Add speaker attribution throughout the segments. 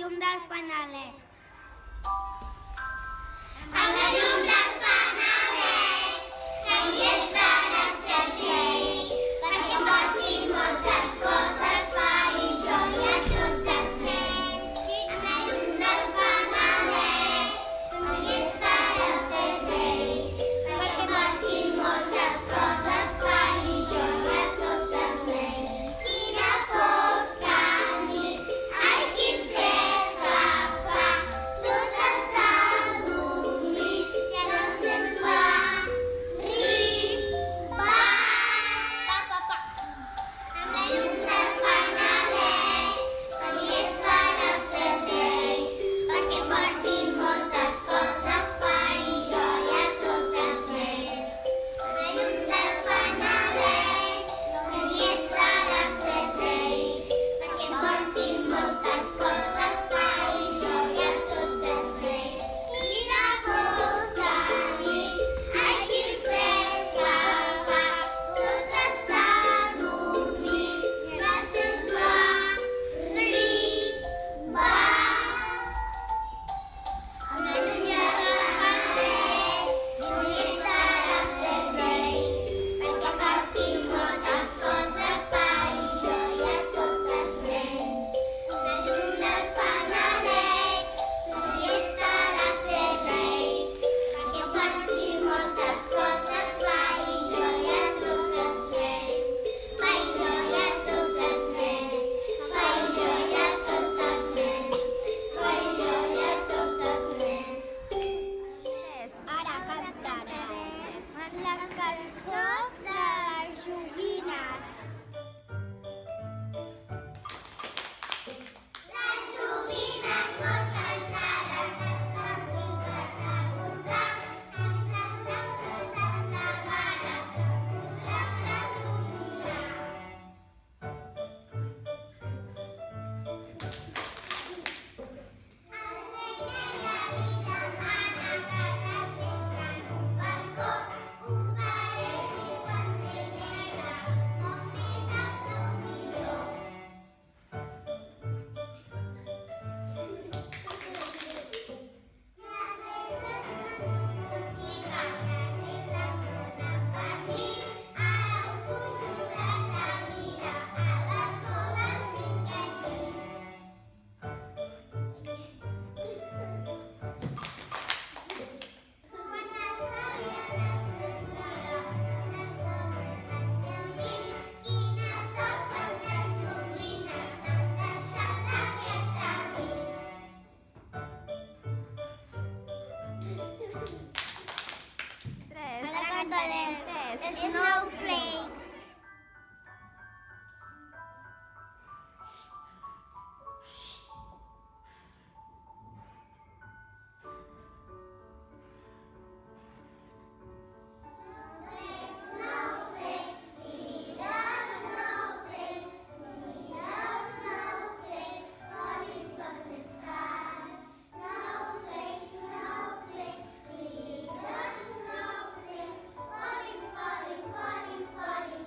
Speaker 1: llum del fanaler.
Speaker 2: Amb la llum del fanaler, que hi estaràs presents, perquè portin moltes coses, pa i joia a tots els nens. Amb la llum del fanaler, que hi estaràs presents, perquè portin moltes coses, pa i joia a tots els nens. Quina fosca nit, ai quin fred que fa, tot està adormit, ja no sent arribar. Amb la llum del fanaler, que hi estaràs presents, perquè portin moltes coses, pa i joia a tots els nens. Amb la llum del fanaler, que hi estaràs presents, perquè portin moltes coses, pa i joia a tots els nens. Quina fosca nit, ai quin fred que fa, tot està adormit, ja sento arribar. Amb la llum del fanaler, que hi estaràs presents, perquè portin moltes coses, pa i joia a tots els nens. Amb la llum del fanaler, que hi estaràs presents, perquè portin moltes coses, pa i joia a tots els nens. Pa i joia a tots els nens, pa i joia a tots els nens, pa i joia a tots els nens.
Speaker 1: Ara cantarem la cançó de les joguines.
Speaker 2: Les joguines molt cansades et fan vingues a comptar, sempre s'han portat sagades a posar-te a dominar. El rei negre li demana que les deixi en un balcó. Ho faré, diu el rei negre, com més a prop millor.
Speaker 1: Ara cantarem Snowflake.
Speaker 2: Falling, falling, falling.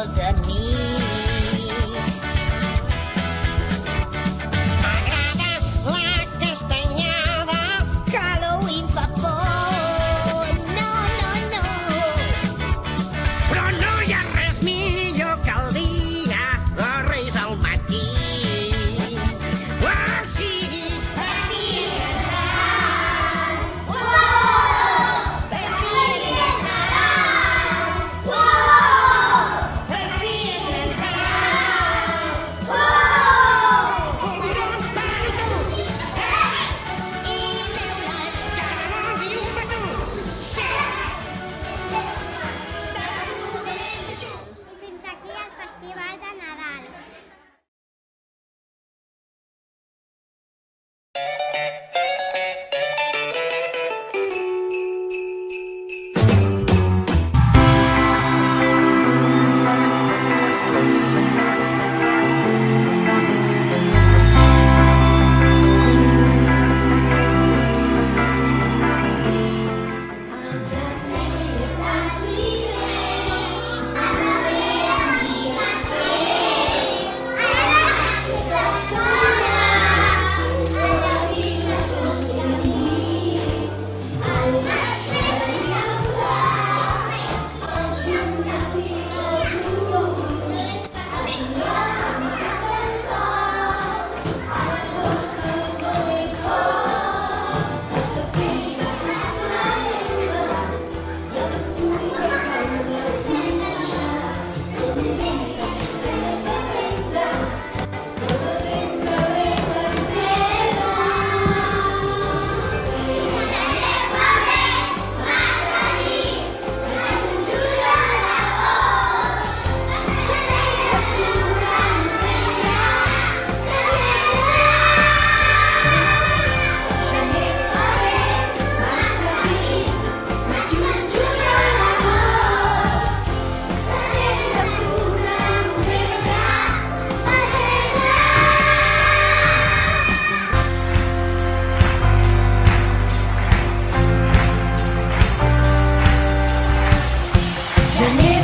Speaker 2: molts amics. M'agrada la castanyada, Halloween fa por. No, no, no. Però no hi ha res millor que el dia dels Reis al matí. Oh, sí! Per fi és Nadal! Oh! Per fi és Nadal! Oh! Per fi és Nadal! Oh! Collons per tu! I neules! Caramels i un petó! Sí!
Speaker 1: Fins aquí el Festival de Nadal.
Speaker 2: Gener,